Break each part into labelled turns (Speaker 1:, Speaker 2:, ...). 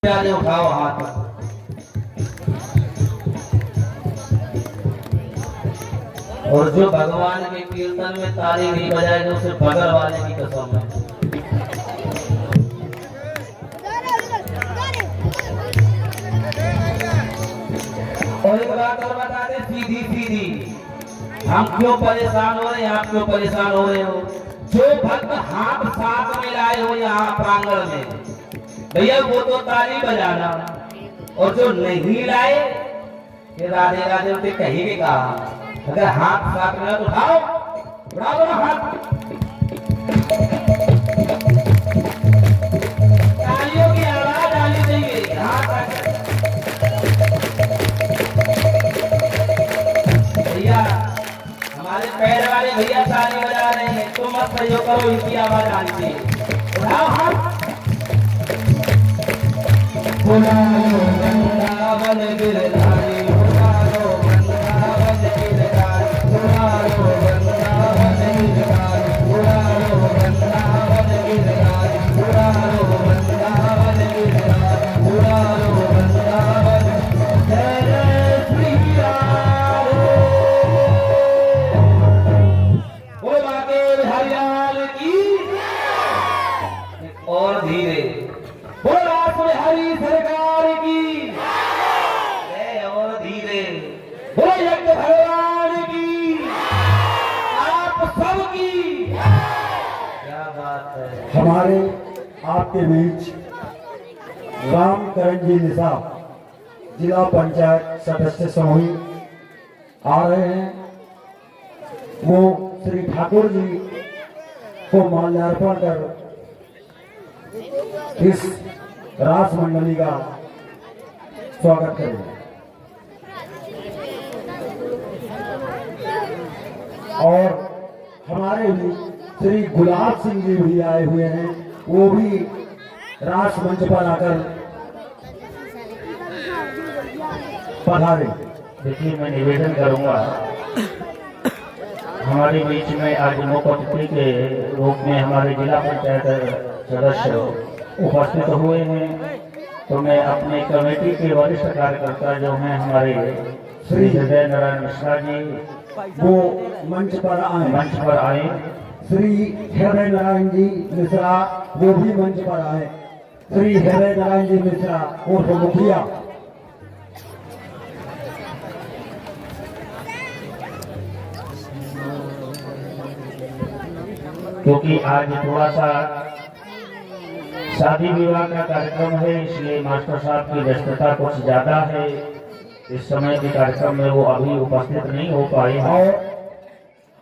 Speaker 1: प्यारे उठाओ हाथ। और जो भगवान के कीर्तन में ताली नहीं बजाएगा उसे बगल वाले की कसम है। और एक बात और बता दे सीधी सीधी, हम क्यों परेशान हो रहे हैं, आप क्यों परेशान हो रहे हो? जो भक्त हाथ साथ में लाए हो यहाँ प्रांगण में, भैया वो तो ताली बजाना, और जो नहीं लाए ये राधे राधे उसे कहेंगे कहा। अगर हाथ साथ में तो उठाओ, उठा दो ना हाथ। तालियों की आवाज आनी चाहिए हाथ। भैया हमारे पैर वाले भैया ताली बजा रहे हैं, तो मत सहयोग करो, इनकी आवाज आनी चाहिए। उठाओ हाथ। वृंदावन गिरधारी, वृंदावन गिरधारी, वृंदावन गिरधारी, वृंदावन गिरधारी, वृंदावन गिरधारी, वृंदावन। जय श्री राम। बोल बाके हरियाल की। और धीरे बोला हरी सरकार की। और धीरे बोलो यज्ञ भगवान की, आप सबकी क्या बात है।
Speaker 2: हमारे आपके बीच रामकरण जी निसाब जिला पंचायत सदस्य समूह आ रहे हैं। वो श्री ठाकुर जी को माल्यार्पण कर इस रास मंडली का स्वागत करें। और हमारे भी श्री गुलाब सिंह जी भी आए हुए हैं, वो भी रास मंच पर आकर पधारे।
Speaker 3: देखिए मैं निवेदन करूंगा, हमारे बीच में आज मुख्य अतिथि के रूप में हमारे जिला पंचायत सदस्य उपस्थित हुए हैं, तो मैं अपने कमेटी के वरिष्ठ कार्यकर्ता जो हैं हमारे श्री हृदय नारायण मिश्रा जी,
Speaker 2: वो मंच पर आए। श्री हृदय नारायण जी मिश्रा वो भी मंच पर आए। श्री हृदय नारायण जी मिश्रा उर्फ मुखिया।
Speaker 3: क्योंकि आज थोड़ा सा शादी विवाह का कार्यक्रम है, इसलिए मास्टर साहब की व्यस्तता कुछ ज्यादा है। इस समय के कार्यक्रम में वो अभी उपस्थित नहीं हो पाए हैं।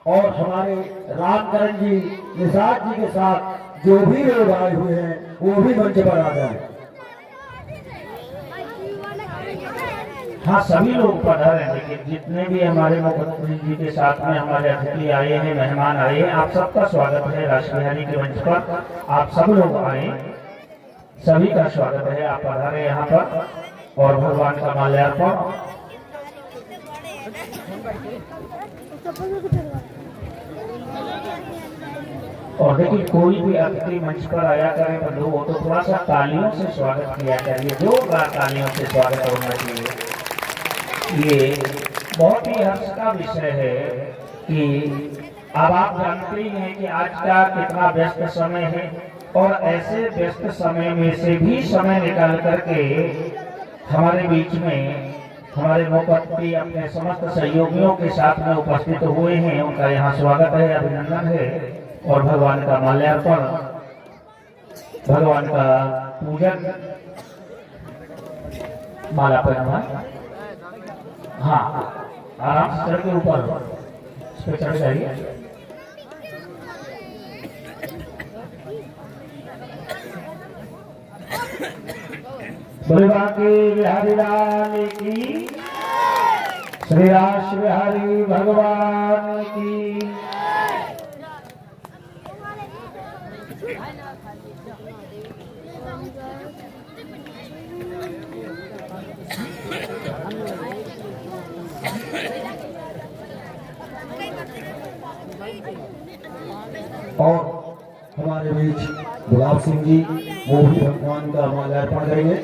Speaker 2: और हमारे रामकरण जी निषाद जी के साथ जो भी लोग आए हुए हैं वो भी मंच पर आ जाए।
Speaker 3: हाँ सभी लोग पधारे हैं, लेकिन जितने भी हमारे मुख्यमंत्री जी के साथ में हमारे अतिथि आए हैं, मेहमान आए हैं, आप सबका स्वागत है रासबिहारी के मंच पर। आप सब लोग आए, सभी का स्वागत है। आप पधारे यहाँ पर और भगवान का माल्यार्पण। और देखिए कोई भी अतिथि मंच पर आया करे बंधु, वो तो थोड़ा सा तालियों से स्वागत किया चाहिए, जोरदार तालियों से स्वागत होना चाहिए। ये बहुत ही हर्ष का विषय है कि अब आप जानते ही हैं कि आज का कितना व्यस्त समय है, और ऐसे व्यस्त समय में से भी समय निकाल करके हमारे बीच में हमारे मुख्यमंत्री अपने समस्त सहयोगियों के साथ में उपस्थित हुए हैं। उनका यहाँ स्वागत है, अभिनंदन है, और भगवान का माल्यार्पण, भगवान का पूजन, माला पहनवा। हाँ आराम से चढ़ के ऊपर इस पे चढ़ जाइए। बोले बाके बिहारी लाल की, श्री रास बिहारी भगवान की।
Speaker 2: और हमारे बीच गुलाब सिंह जी वो भी भगवान का माल्यार्पण करेंगे।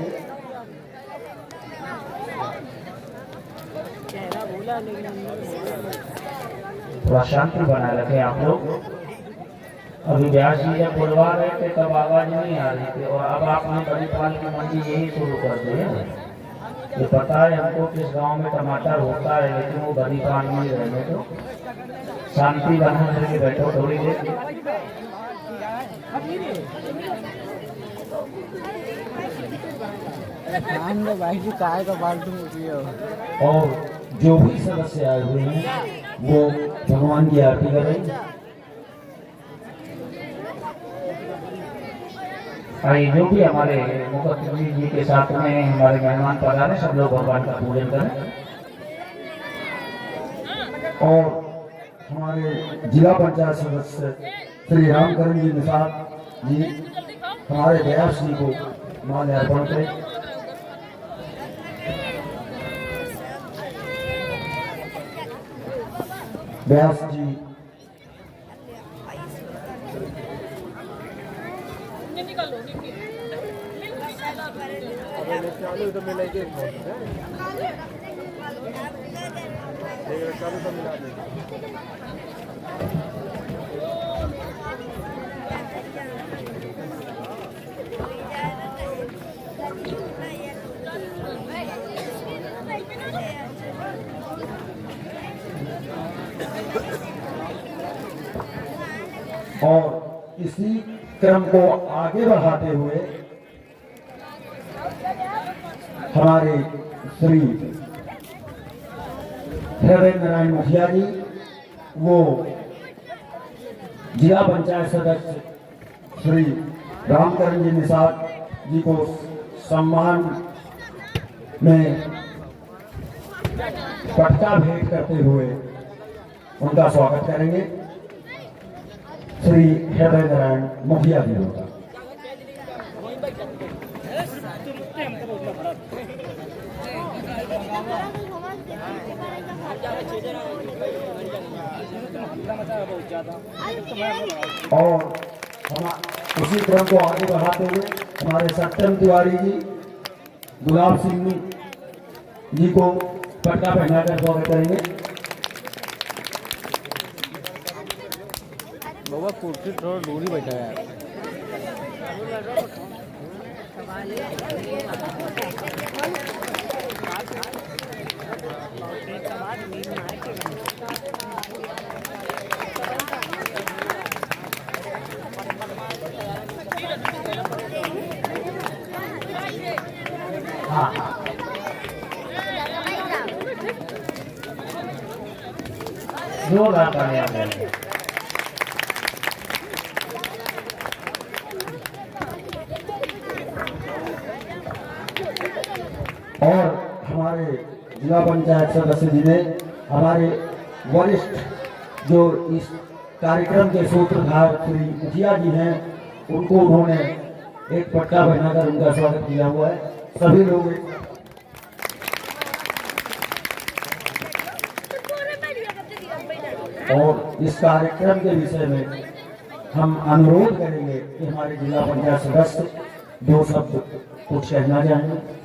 Speaker 3: थोड़ा शांति बनाए रखें आप लोग। अभी व्यास जी जब बुलवा रहे थे तब आवाज नहीं आ रही थी, और अब आपने बड़ी पाल की मंडी यही शुरू कर दी है। ये पता है हमको किस गांव में टमाटर होता है, लेकिन वो बड़ी पाल में ही रहने दो, शांति बना करके बैठो थोड़ी देर।
Speaker 4: भाई जी काय का फालतू
Speaker 2: और जो भी सदस्य आए हुए हैं वो भगवान की आरती करें।
Speaker 3: आइए, जो भी हमारे मुख्यमंत्री जी के साथ में हमारे मेहमान पधारे, सब लोग भगवान का पूजन करें।
Speaker 2: और हमारे जिला पंचायत सदस्य श्री रामकरण जी निषाद जी हमारे व्यास जी को माल्यार्पण करें। व्यास जी और इसी क्रम को आगे बढ़ाते हुए हमारे श्री हृदय नारायण मुखिया जी वो जिला पंचायत सदस्य श्री रामकरण जी निषाद जी को सम्मान में पटका भेंट करते हुए उनका स्वागत करेंगे। श्री हृदय नारायण मुखिया जी होगा। और हम उसी क्रम को आगे बढ़ाते हुए हमारे सत्यम तिवारी जी गुलाब सिंह जी को पटका पहनाकर स्वागत करेंगे।
Speaker 4: बाबा कुर्सी थोड़ा दूरी बैठा है।
Speaker 3: हाँ, जोरदार तालियां बजाइए।
Speaker 2: और हमारे जिला पंचायत सदस्य जी ने हमारे वरिष्ठ जो इस कार्यक्रम के सूत्रधार श्री मुखिया जी हैं उनको उन्होंने एक पटका पहनाकर उनका स्वागत किया हुआ है। सभी लोग और इस कार्यक्रम के विषय में हम अनुरोध करेंगे कि हमारे जिला पंचायत सदस्य दो शब्द कुछ कहना चाहेंगे।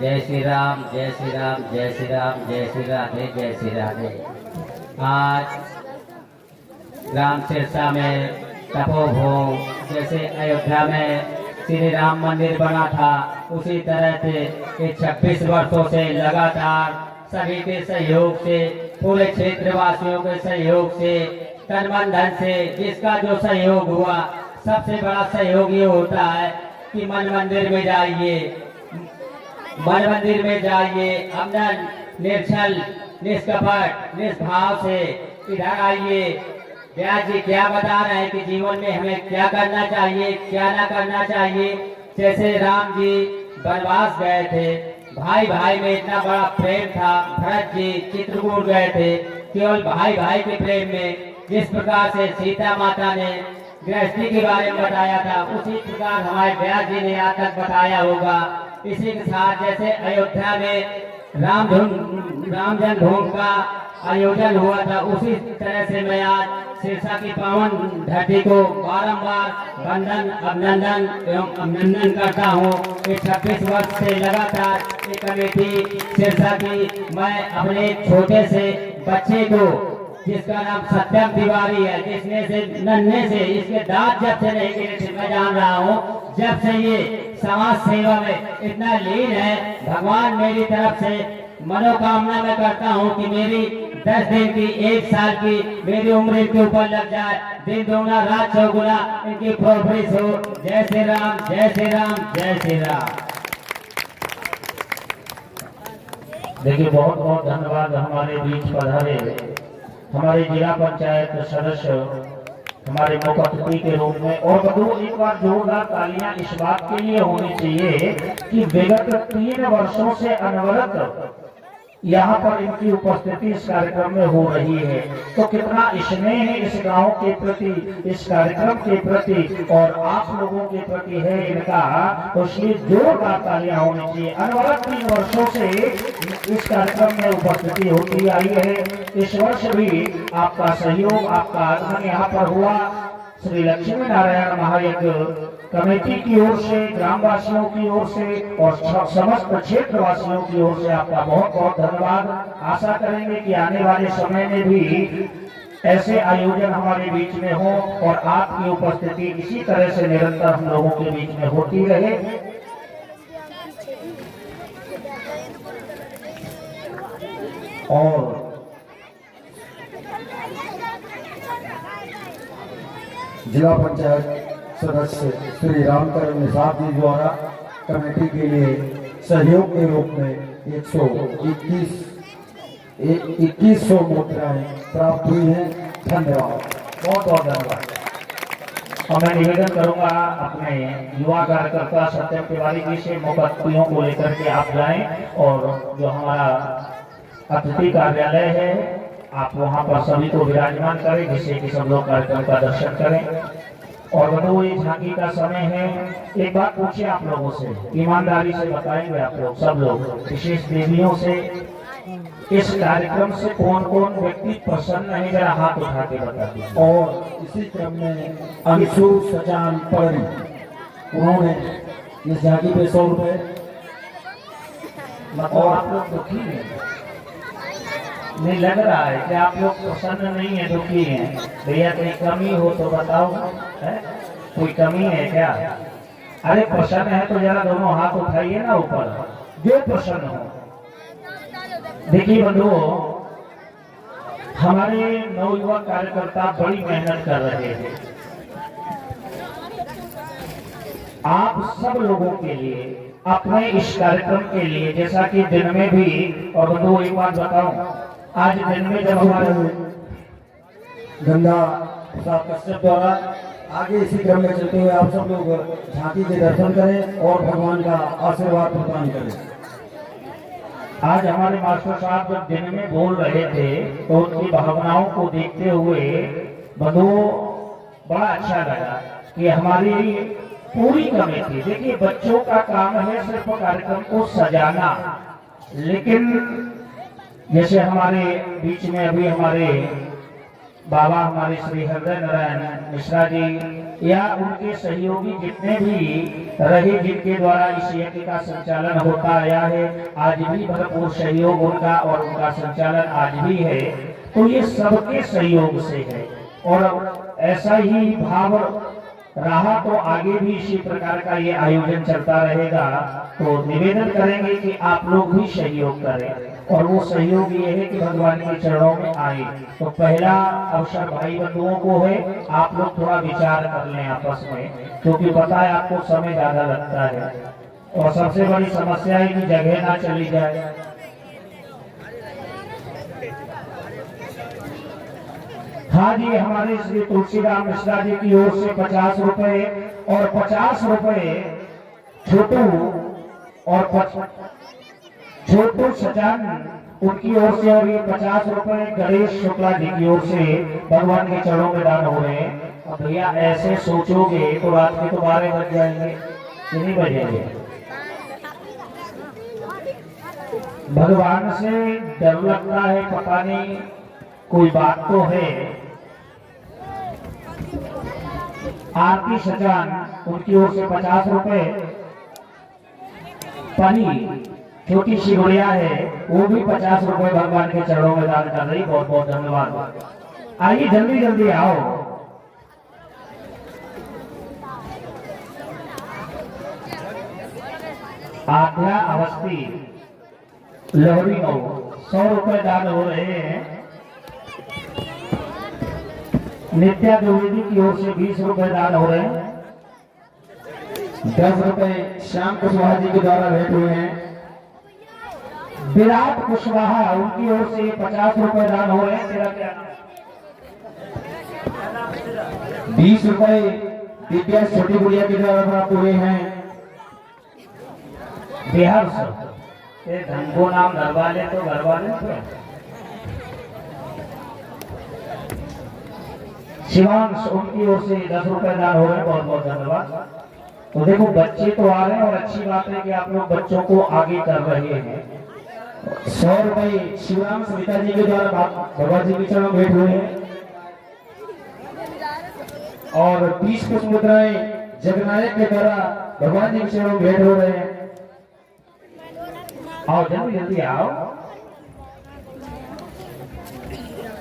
Speaker 1: जय श्री राम, जय श्री राम, जय श्री राम, जय श्री राधे, जय श्री राधे। आज ग्राम सिरसा में तपोभूमि जैसे अयोध्या में श्री राम मंदिर बना था, उसी तरह से ये 26 वर्षों से लगातार सभी के सहयोग से, पूरे क्षेत्रवासियों के सहयोग से, तन मन धन से जिसका जो सहयोग हुआ, सबसे बड़ा सहयोग ये होता है कि मन मंदिर में जाइए, मन मंदिर में जाइए, अमन निर्छल निष्कपट निष्भाव से इधर आइए। व्यास जी क्या बता रहे हैं कि जीवन में हमें क्या करना चाहिए, क्या ना करना चाहिए। जैसे राम जी वनवास गए थे, भाई भाई में इतना बड़ा प्रेम था, भरत जी चित्रकूट गए थे, केवल भाई भाई के प्रेम में जिस प्रकार से सीता माता ने गृहस्थी के बारे में बताया था, उसी प्रकार हमारे व्यास जी ने आज तक बताया होगा। इसी के साथ जैसे अयोध्या में राम जन्मभूमि का आयोजन हुआ था, उसी तरह से मैं आज सिरसा की पावन धरती को बारंबार वंदन अभिनंदन एवं अभिनंदन करता हूँ। ये 26 वर्ष से लगातार ये कमेटी सिरसा की मैं अपने छोटे से बच्चे को, जिसका नाम सत्यम तिवारी है, जिसने से नन्हे से इसके दांत जब से नहीं गिरे थे, मैं जान रहा हूँ जब से ये समाज सेवा में इतना लीन है। भगवान मेरी तरफ से मनोकामना मैं करता हूँ कि मेरी 10 दिन की 1 साल की मेरी उम्र इनके ऊपर लग जाए, दिन दूना रात चौगुना इनकी प्रोग्रेस हो। जय श्री राम, जय श्री राम, जय श्री राम।
Speaker 3: देखिए बहुत बहुत धन्यवाद हमारे बीच पधारे हमारे जिला पंचायत सदस्य हमारे मुख्य अतिथि के रूप में। और बधू एक बार जोरदार तालियां इस बात के लिए होनी चाहिए कि विगत 3 वर्षों से अनवरत यहाँ पर इनकी उपस्थिति इस कार्यक्रम में हो रही है। तो कितना स्नेह है इस गांव के प्रति, इस कार्यक्रम के प्रति और आप लोगों के प्रति है इनका, तो इसलिए जोरदार तालियां होनी चाहिए। अनवरत 3 वर्षों से इस कार्यक्रम में उपस्थिति होती आई है। इस वर्ष भी आपका सहयोग, आपका आगमन यहाँ पर हुआ। श्री लक्ष्मी नारायण महायज्ञ कमेटी की ओर से, ग्रामवासियों की ओर से और समस्त क्षेत्रवासियों की ओर से आपका बहुत बहुत धन्यवाद। आशा करेंगे कि आने वाले समय में भी ऐसे आयोजन हमारे बीच में हो और आपकी उपस्थिति इसी तरह से निरंतर हम लोगों के बीच में होती रहे।
Speaker 2: और जिला पंचायत सदस्य श्री रामकरण निषाद जी द्वारा कमेटी के लिए सहयोग के रूप में 2100 मुद्राएं प्राप्त हुई हैं। धन्यवाद,
Speaker 3: बहुत बहुत धन्यवाद। और मैं निवेदन करूंगा अपने युवा कार्यकर्ता सत्यम तिवारी जी से मुख्य अतिथियों को लेकर के आप जाएं और जो हमारा अतिथि कार्यालय है आप वहां पर सभी को विराजमान करें, जिससे कि सब लोग कार्यक्रम का दर्शन करें। और बधू ये झांकी का समय है। एक बात पूछिए आप लोगों से, ईमानदारी से बताएंगे आप लोग सब लोग, विशेष देवियों से, इस कार्यक्रम से कौन कौन व्यक्ति प्रसन्न है, जरा हाथ उठा के बता दीजिए।
Speaker 2: और इसी क्रम में अंशु सचान परी, उन्होंने इस झांकी पे 100 रुपए।
Speaker 3: मतलब आप लोग दुखी हैं? नहीं लग रहा है कि आप लोग प्रसन्न नहीं है, दुखी हैं। भैया कोई कमी हो तो बताओ, है कोई कमी है क्या? अरे प्रसन्न है तो जरा दोनों हाथ उठाइए ना ऊपर, जो प्रसन्न हो। देखिए बंधुओं, हमारे नवयुवक कार्यकर्ता बड़ी मेहनत कर रहे हैं आप सब लोगों के लिए, अपने इस कार्यक्रम के लिए। जैसा कि दिन में भी, और बंधुओं एक बात बताऊं, आज दिन में जब हमारे
Speaker 2: गंगा प्रसाद कश्यप द्वारा आगे इसी क्रम में चलते हुए आप सब लोग झांकी के दर्शन करें और भगवान का आशीर्वाद प्रदान करें।
Speaker 3: आज हमारे मास्टर साहब जब दिन में बोल रहे थे तो उनकी भावनाओं को देखते हुए बंधुओं बड़ा अच्छा लगा कि हमारी पूरी कमेटी, देखिए बच्चों का काम है सिर्फ कार्यक्रम को सजाना, लेकिन जैसे हमारे बीच में अभी हमारे बाबा हमारे श्री हृदय नारायण मिश्रा जी या उनके सहयोगी जितने भी रहे, जिनके द्वारा इस यज्ञ का संचालन होता आया है, आज भी भरपूर सहयोग उनका और उनका संचालन आज भी है। तो ये सबके सहयोग से है और ऐसा ही भाव रहा तो आगे भी इसी प्रकार का ये आयोजन चलता रहेगा। तो निवेदन करेंगे कि आप लोग भी सहयोग करें, और वो सहयोग ये है कि भगवान के चरणों में आए। तो पहला अवसर भाई बंधुओं को है, आप लोग थोड़ा विचार कर लें आपस में, क्योंकि पता है आपको समय ज्यादा लगता है और सबसे बड़ी समस्या है कि जगह ना चली जाए। हाँ जी, हमारे श्री तुलसीराम मिश्रा जी की ओर से 50 रुपए और 50 रुपए छोटू और छोटू सजान उनकी ओर से, और ये 50 रुपए गणेश शुक्ला जी की ओर से भगवान के चरणों में दान हो रहे हैं। अब भैया ऐसे सोचोगे तो रात के तो 12 बज जाएंगे, नहीं बजेंगे। भगवान से डर लगता है, पता नहीं कोई बात तो है। आरती सजान उनकी ओर से 50 रुपए। पनी छोटी सी गुड़िया है, वो भी 50 रुपए भगवान के चरणों में दान कर रही। बहुत बहुत धन्यवाद। आइए जल्दी जल्दी आओ। आध्या अवस्थी लहरी को 100 रुपए दान हो रहे हैं। नित्या द्विवेदी की ओर से 20 रुपए दान हो रहे हैं।
Speaker 2: 10 रुपए श्याम कुशवाहा जी के द्वारा भेंट हुए हैं।
Speaker 3: विराट कुशवाहा उनकी ओर से 50 रुपए दान हो रहे हैं। तेरा क्या नाम?
Speaker 2: 20 रुपए दिव्या छोटी गुड़िया के द्वारा प्राप्त हुए हैं।
Speaker 3: बिहार से ये धनको नाम घरवाले तो घरवाले थे। शिवांश उनकी ओर से 10 रुपए दान हो रहे हैं। बहुत बहुत धन्यवाद। तो देखो बच्चे तो आ रहे हैं और अच्छी बात है कि आप लोग बच्चों को आगे कर रहे हैं।
Speaker 2: 100 रुपए शिवराम सविता जी के द्वारा भगवान जी के चरणों में भेंट हुए हैं। और 20 कुछ मुद्राएं जगनायक के द्वारा भगवान जी के चरणों में भेंट हो रहे हैं।
Speaker 3: आओ जल्दी जल्दी आओ।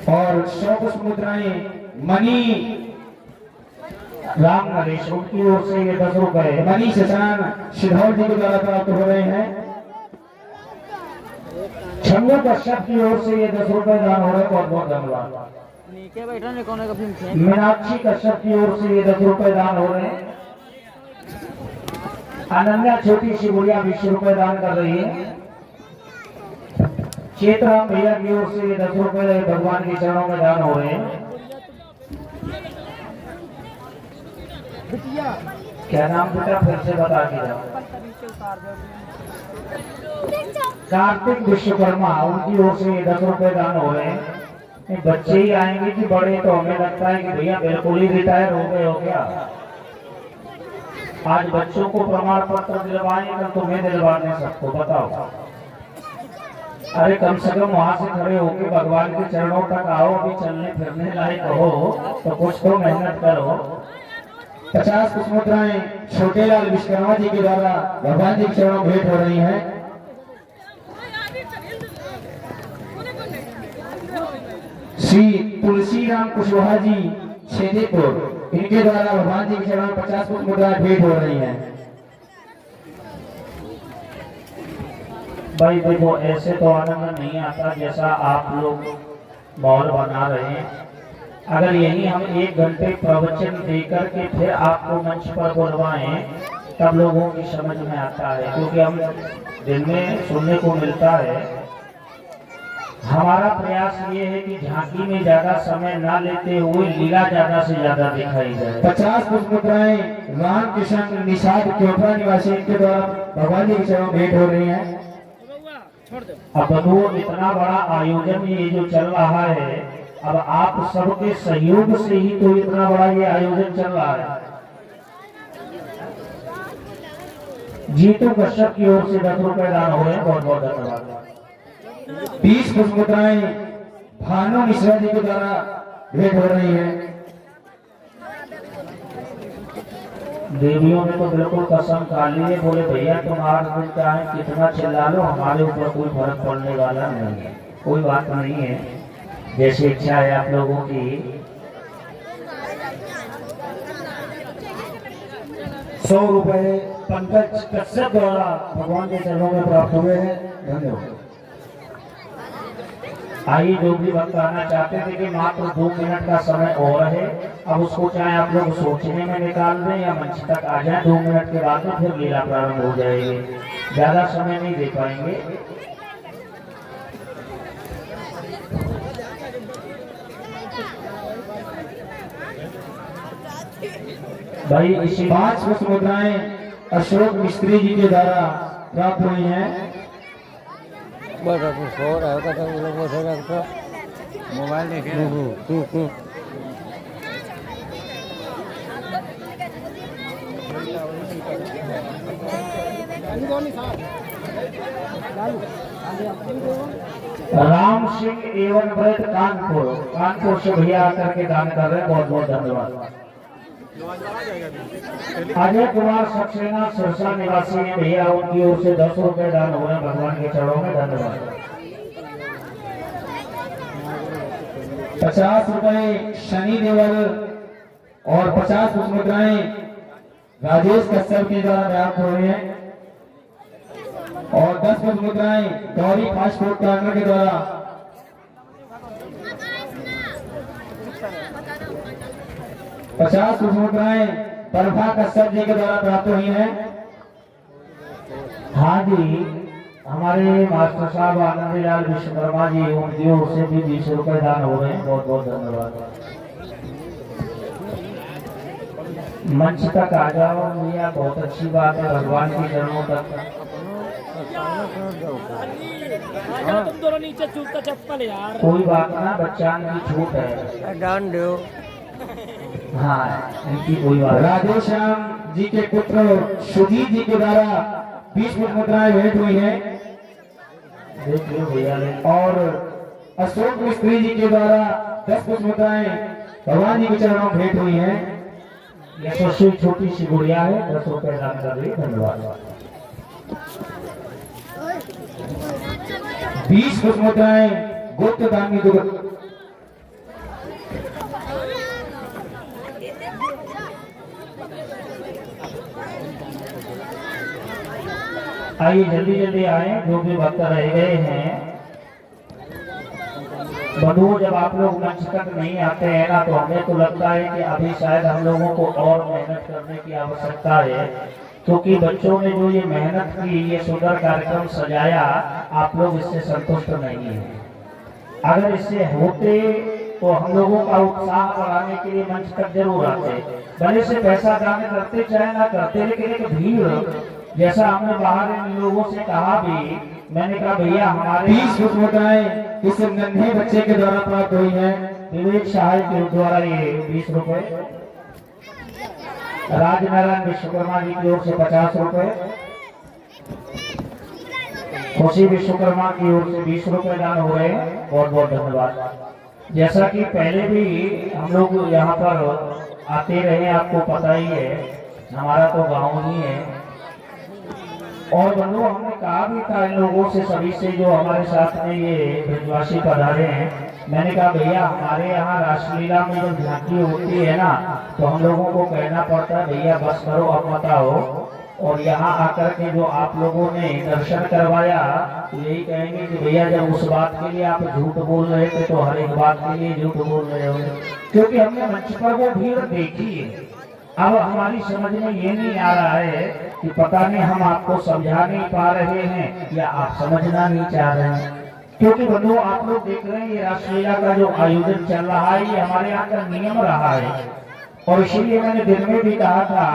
Speaker 2: और 100 कुछ मुद्राएं मनी
Speaker 3: राम नरेश उनकी ओर से ये 10 रुपए।
Speaker 2: मनी शशान सिद्धौल जी के द्वारा प्राप्त हो रहे हैं।
Speaker 3: छंगू कश्यप की ओर से ये 10 रुपए दान हो रहे हैं। बहुत बहुत धन्यवाद।
Speaker 4: नीचे बैठा ने कौन का फिल्म थे।
Speaker 3: मीनाक्षी कश्यप की ओर से ये 10 रुपए दान हो रहे हैं। अनन्या छोटी सी गुड़िया 20 रुपए दान कर रही है। चेतराम भैया की ओर से ये 10 रुपए भगवान के चरणों में दान हो रहे हैं। क्या नाम बेटा फिर से बता के जाओ। कार्तिक विश्वकर्मा उनकी ओर से ये 10 रुपए दान हो रहे हैं। ये बच्चे ही आएंगे कि बड़े? तो हमें लगता है कि भैया बिल्कुल ही रिटायर हो गए हो क्या? आज बच्चों को प्रमाण पत्र दिलवाएंगे, कल तुम्हें दिलवाने सबको बताओ। अरे कम से कम वहां से खड़े होके भगवान के चरणों तक आओ। अभी चलने फिरने लायक हो तो कुछ तो मेहनत करो।
Speaker 2: 50 कुछ मुद्राएं छोटे लाल विश्वकर्मा जी के द्वारा भगवान जी के चरणों में भेंट हो रही हैं। श्री तुलसीराम कुशवाहा जी छेदीपुर इनके द्वारा भगवान जी के चरणों में 50 कुछ मुद्राएं भेंट हो रही हैं।
Speaker 3: भाई देखो ऐसे तो आनंद नहीं आता जैसा आप लोग माहौल बना रहे हैं। अगर यही हम 1 घंटे प्रवचन देकर के फिर आपको मंच पर बुलवाएं तब लोगों की समझ में आता है, क्योंकि हम दिन में सुनने को मिलता है। हमारा प्रयास ये है कि झांकी में ज्यादा समय ना लेते हुए लीला ज्यादा से ज्यादा दिखाई जाए।
Speaker 2: 50 कुछ मुद्राएं राम किशन निषाद क्योपरा निवासी इनके द्वारा भगवान जी के चरणों में भेंट हो रही हैं।
Speaker 3: अब बंधुओं इतना बड़ा आयोजन ये जो चल रहा है, अब आप सबके सहयोग से ही तो इतना बड़ा ये आयोजन चल रहा है। जीतू कश्यप की ओर से 10 रुपए दान हो रहे हैं। बहुत बहुत धन्यवाद।
Speaker 2: 20 कुछ मुद्राएं भानु मिश्रा जी के द्वारा भेंट हो रही हैं।
Speaker 3: देवियों ने तो बिल्कुल कसम खा ली है, बोले भैया तुम आज दिन चाहे कितना चिल्ला लो, हमारे ऊपर कोई फर्क पड़ने वाला नहीं है। कोई बात नहीं है, जैसी इच्छा है आप लोगों की।
Speaker 2: 100 रुपए पंकज कश्यप द्वारा भगवान के चरणों में प्राप्त हुए हैं। धन्यवाद।
Speaker 3: आइए जो भी भक्त आना चाहते थे कि मात्र 2 मिनट का समय और है, अब उसको चाहे आप लोग सोचने में निकाल दें या मंच तक आ जाएं। 2 मिनट के बाद में फिर लीला प्रारंभ हो जाएगी। ज्यादा समय नहीं दे पाएंगे। भाई इसी
Speaker 2: 5 कुछ मुद्राएं अशोक मिस्त्री जी के द्वारा प्राप्त हुई हैं।
Speaker 4: बस सो रहा होगा तो लोग बैठेगा तो मोबाइल देखे।
Speaker 3: राम सिंह एवं व्रत कानपुर से भैया आकर के दान कर रहे हैं, बहुत बहुत धन्यवाद। अजय कुमार सक्सेना सिरसा निवासी है भैया, उनकी ओर से 10 रुपए दान हो रहे हैं भगवान के चरणों में, धन्यवाद।
Speaker 1: 50 रुपए शनि देवल और 50 मुद्राएं राजेश कश्यप के द्वारा प्राप्त हो रही हैं और 10 मुद्राएं गौरी फास्ट फूड कॉर्नर के द्वारा 50 मुद्राएं प्रभा कश्यप जी के द्वारा प्राप्त हुई हैं।
Speaker 3: हाँ जी, हमारे मास्टर साहब आनंदलाल विश्वकर्मा जी, उनकी ओर से भी 20 रुपए दान हो रहे हैं, बहुत बहुत धन्यवाद। मंच तक आ जाओ भैया, बहुत अच्छी बात है, भगवान के चरणों तक।
Speaker 5: तुम दोनों नीचे चूक चप्पल यार।
Speaker 3: कोई बात ना, बच्चा की छूट है।
Speaker 4: डान दो।
Speaker 3: हाँ, इनकी कोई बात नहीं।
Speaker 1: राधेश्याम जी के पुत्र सुजीत जी के द्वारा 20 मुद्राएं भेंट हुई हैं
Speaker 3: देखिए भैया ने
Speaker 1: और अशोक मिस्त्री जी के द्वारा 10 मुद्राएं भगवान जी के चरणों में भेंट हुई हैं।
Speaker 3: यशस्वी छोटी सी गुड़िया है, 10 रुपए दान कर रही है, धन्यवाद।
Speaker 1: 20 मुद्राएं गुप्त दान की दुकान।
Speaker 3: आइए जल्दी जल्दी आए, जो भी भक्त रह गए हैं। बंधुओं, जब आप लोग मंच तक नहीं आते हैं ना, तो हमें तो लगता है कि अभी शायद हम लोगों को और मेहनत करने की आवश्यकता है, क्योंकि बच्चों ने जो ये मेहनत की, ये सुंदर कार्यक्रम सजाया, आप लोग इससे संतुष्ट नहीं है। अगर इससे होते तो हम लोगों का उत्साह बढ़ाने के लिए मंच तक जरूर आते, भले से पैसा दान करते चाहे ना करते, लेकिन एक भीड़, जैसा हमने बाहर इन लोगों से कहा भी, मैंने कहा भैया हमारे
Speaker 1: 20 मुद्राएं इस नन्हे बच्चे के द्वारा प्राप्त हुई हैं।
Speaker 3: विवेक सहाय के द्वारा ये 20 रुपए, राजनारायण विश्वकर्मा जी की ओर से 50 रुपए, खुशी विश्वकर्मा की ओर से 20 रुपए दान हो रहे हैं, बहुत बहुत धन्यवाद। जैसा कि पहले भी हम लोग यहाँ पर आते रहे, आपको पता ही है, हमारा तो गांव ही है। और बंधु, हमने कहा भी था इन लोगों से, सभी से जो हमारे साथ में ये ब्रजवासी पधारे हैं, मैंने कहा भैया हमारे यहाँ रासलीला में जब झांकी होती है ना, तो हम लोगों को कहना पड़ता है भैया बस करो, अब मत आओ। और यहाँ आकर के जो आप लोगों ने दर्शन करवाया, तो यही कहेंगे कि भैया जब उस बात के लिए आप झूठ बोल रहे थे, तो हर एक बात के लिए झूठ बोल रहे हो, क्योंकि हमने मंच पर वो भीड़ देखी है। अब हमारी समझ में ये नहीं आ रहा है कि पता नहीं हम आपको समझा नहीं पा रहे हैं या आप समझना नहीं चाह रहे हैं, क्योंकि बंधु आप लोग देख रहे हैं ये रासलीला का जो आयोजन चल रहा है, ये हमारे यहाँ का नियम रहा है। और इसीलिए मैंने दिन में भी कहा था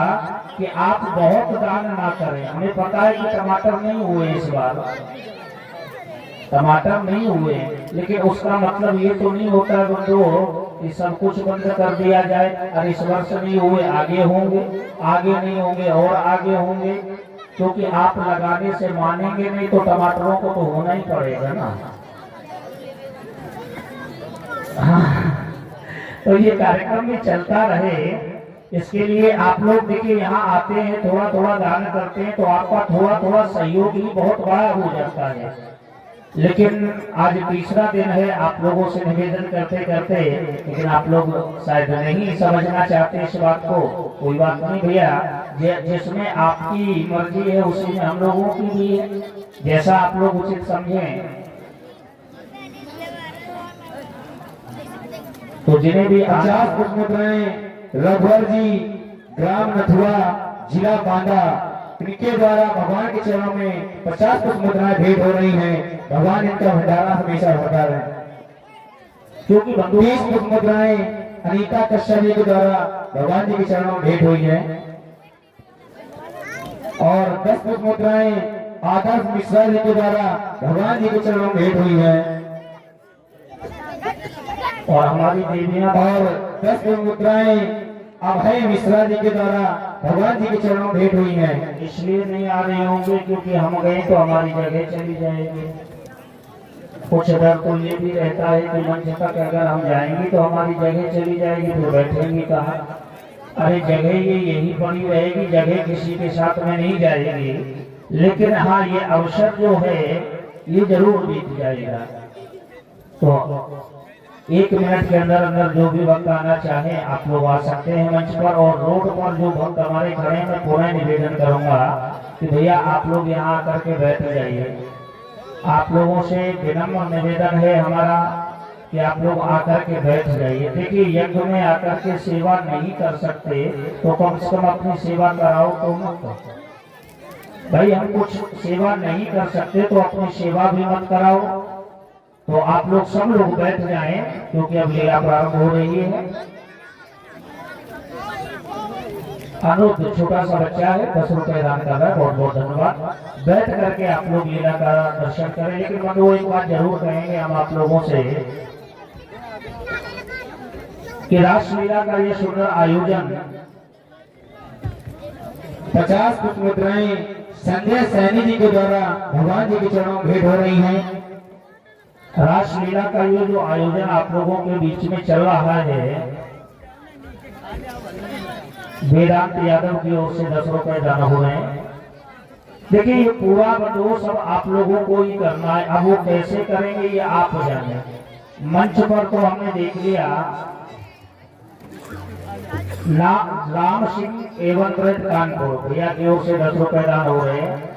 Speaker 3: कि आप बहुत दान ना करें। हमें पता है कि टमाटर नहीं हुए इस बार, टमाटर नहीं हुए, लेकिन उसका मतलब ये तो नहीं होता बंधु कि सब कुछ बंद कर दिया जाए। और इस वर्ष नहीं हुए, आगे होंगे, आगे नहीं होंगे और आगे होंगे, क्योंकि आप लगाने से मानेंगे नहीं, तो टमाटरों को तो होना ही पड़ेगा ना। हाँ, तो ये कार्यक्रम भी चलता रहे, इसके लिए आप लोग देखिए यहाँ आते हैं, थोड़ा थोड़ा दान करते हैं, तो आपका थोड़ा थोड़ा सहयोग ही बहुत बड़ा हो जाता है। लेकिन आज तीसरा दिन है, आप लोगों से निवेदन करते करते, लेकिन आप लोग शायद नहीं समझना चाहते इस बात को। कोई बात नहीं भैया, जिसमें आपकी मर्जी है उसी में हम लोगों की भी है, जैसा आप लोग उचित समझें। तो जिन्हें भी
Speaker 1: 50 मुद्राएं रघुवर जी, ग्राम नथुआ, जिला बांदा, इनके द्वारा भगवान के चरणों में 50 मुद्राएं भेंट हो रही हैं। भगवान इनका भंडारा हमेशा भरता रहे।
Speaker 3: क्योंकि
Speaker 1: 20 मुद्राएं अनीता कश्यप जी के द्वारा भगवान जी के चरणों में भेंट हुई है और 10 मुद्राएं आदर्श मिश्रा जी के द्वारा भगवान जी के चरणों में भेंट हुई है
Speaker 3: और हमारी देवियां
Speaker 1: और 10 मुद्राएं अभय मिश्रा जी के द्वारा
Speaker 2: भगवान जी के चरणों में भेंट हुई है।
Speaker 3: इसलिए नहीं आ रहे होंगे क्योंकि हम गए तो हमारी जगह चली जाएगी। कुछ डर तो ये भी रहता है कि मंच तक अगर हम जाएंगे तो हमारी जगह चली जाएगी, तो बैठेंगे कहाँ? अरे जगह ये यही पड़ी रहेगी, जगह किसी के साथ में नहीं जाएगी। लेकिन हाँ, ये अवसर जो है ये जरूर बीत जाएगा। तो 1 मिनट के अंदर अंदर जो भी भक्त आना चाहे आप लोग आ सकते हैं मंच पर। और रोड पर जो भक्त हमारे खड़े हैं, मैं पूरा निवेदन करूंगा कि भैया आप लोग यहाँ आकर के बैठ जाइए। आप लोगों से विनम्र निवेदन है हमारा कि आप लोग आकर के बैठ जाइए। देखिए, यज्ञ में आकर के सेवा नहीं कर सकते तो कम से कम अपनी सेवा कराओ तो मत। भाई हम कुछ सेवा नहीं कर सकते तो अपनी सेवा भी मत कराओ। तो आप लोग सब लोग बैठ जाएं क्योंकि अब लीला प्रारंभ हो रही है। अनुज छोटा सा बच्चा है, 10 रुपए दान कर रहा है, बहुत बहुत धन्यवाद। बैठ करके आप लोग लीला का दर्शन करें। लेकिन हम वो एक बात जरूर कहेंगे हम आप लोगों से कि रासलीला का ये सुंदर आयोजन
Speaker 2: 50 कुछ मुद्राएं संजय सैनी जी के द्वारा भगवान जी के चरणों में भेंट हो रही हैं।
Speaker 3: रासलीला का ये जो आयोजन आप लोगों के बीच में चल रहा है, वेदांत यादव की ओर से 10 रुपए दान हो रहे हैं। देखिए, ये पूरा बंदोबस्त सब आप लोगों को ही करना है। अब वो कैसे करेंगे ये आप जाने। मंच पर तो हमने देख लिया राम सिंह एवं कानपुर भैया की ओर से 10 रुपए दान हो रहे हैं।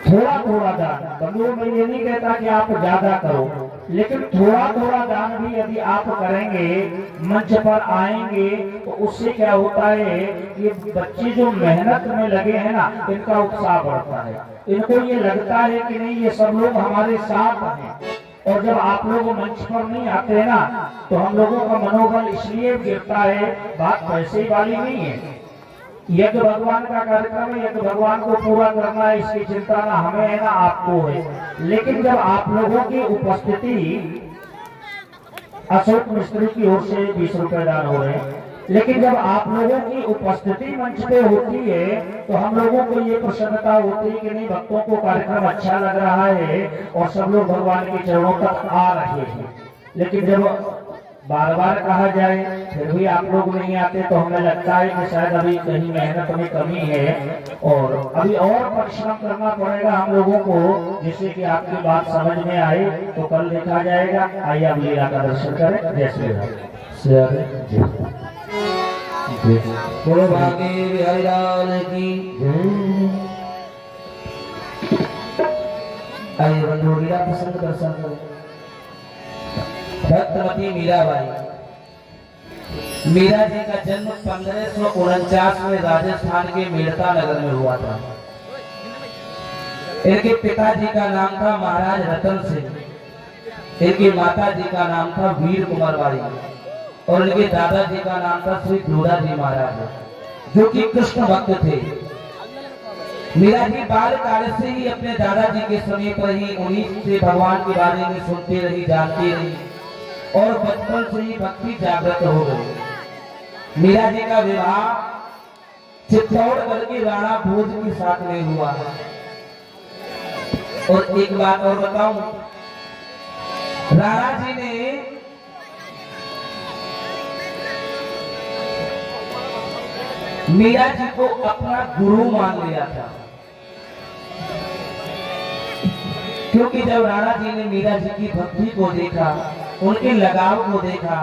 Speaker 3: थोड़ा थोड़ा दान, बंधुओं मैं ये नहीं कहता कि आप ज्यादा करो, लेकिन थोड़ा थोड़ा दान भी यदि आप करेंगे, मंच पर आएंगे तो उससे क्या होता है कि बच्चे जो मेहनत में लगे हैं ना, इनका उत्साह बढ़ता है। इनको ये लगता है कि नहीं, ये सब लोग हमारे साथ हैं। और जब आप लोग मंच पर नहीं आते हैं ना, तो हम लोगों का मनोबल इसलिए गिरता है। बात पैसे वाली नहीं है। यज्ञ भगवान का कार्यक्रम है, यज्ञ भगवान को पूरा करना है, इसकी चिंता ना हमें है ना आपको है। लेकिन जब आप लोगों की उपस्थिति, अशोक मिस्त्री की ओर से 20 रुपए दान हो रहे हैं, लेकिन जब आप लोगों की उपस्थिति मंच पे होती है तो हम लोगों को ये प्रसन्नता होती है कि नहीं, भक्तों को कार्यक्रम अच्छा लग रहा है और सब लोग भगवान के चरणों तक आ रहे हैं। लेकिन जब बार बार कहा जाए फिर भी आप लोग नहीं आते तो हमें लगता है कि शायद अभी कहीं मेहनत में कमी है और अभी और परिश्रम करना पड़ेगा हम लोगों को, जिससे कि आपकी बात समझ में आए। तो कल देखा जाएगा। आइए आप लीला का दर्शन करें। जय श्री राम।
Speaker 1: बोलो भागे बिहारी लाल की। आइए बंधु लीला प्रसन्न दर्शन करें। भक्तमती मीराबाई। मीरा जी का जन्म 1549 में राजस्थान के मेड़ता नगर में हुआ था। इनके पिताजी का नाम था महाराज रतन सिंह, इनकी माता जी का नाम था वीर कुमार बाई और इनके दादाजी का नाम था श्री धूरा जी महाराज, जो कि कृष्ण भक्त थे। मीरा जी बाल काल से ही अपने दादाजी के समीप रही, उन्हीं से भगवान के बारे में सुनती रही, जानती रही और बचपन से ही भक्ति जागृत हो गई। मीरा जी का विवाह चित्तौड़गढ़ की राणा भोज के साथ में हुआ। और एक बात और बताऊं, राणा जी ने मीरा जी को अपना गुरु मान लिया था, क्योंकि जब राणा जी ने मीरा जी की भक्ति को देखा, उनके लगाव को देखा,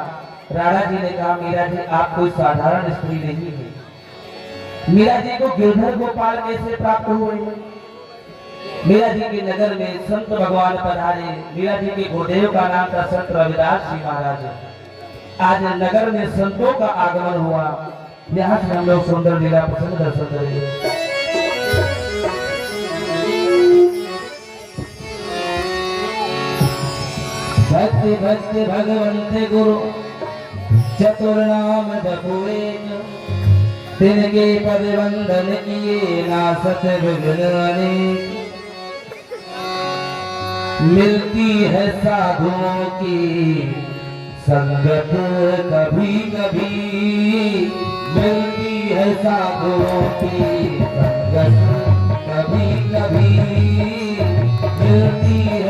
Speaker 1: राणा जी ने कहा मीरा जी आप कोई साधारण स्त्री नहीं है। मीरा जी को गिरधर गोपाल कैसे प्राप्त हुए? मीरा जी के नगर में संत भगवान पधारे। मीरा जी के गुरुदेव का नाम था संत रविदास जी महाराज। आज नगर में संतों का आगमन हुआ। यहाँ से हम लोग सुंदर लीला प्रसन्न दर्शन करेंगे। भक्ति भक्ति भगवंत गुरु चतुर नाम बपुए, तिनके पद वंदन किए नासत विघ्न अनेक। मिलती है साधुओं की संगत कभी कभी, मिलती है साधुओं की संगत, कभी कभी मिलती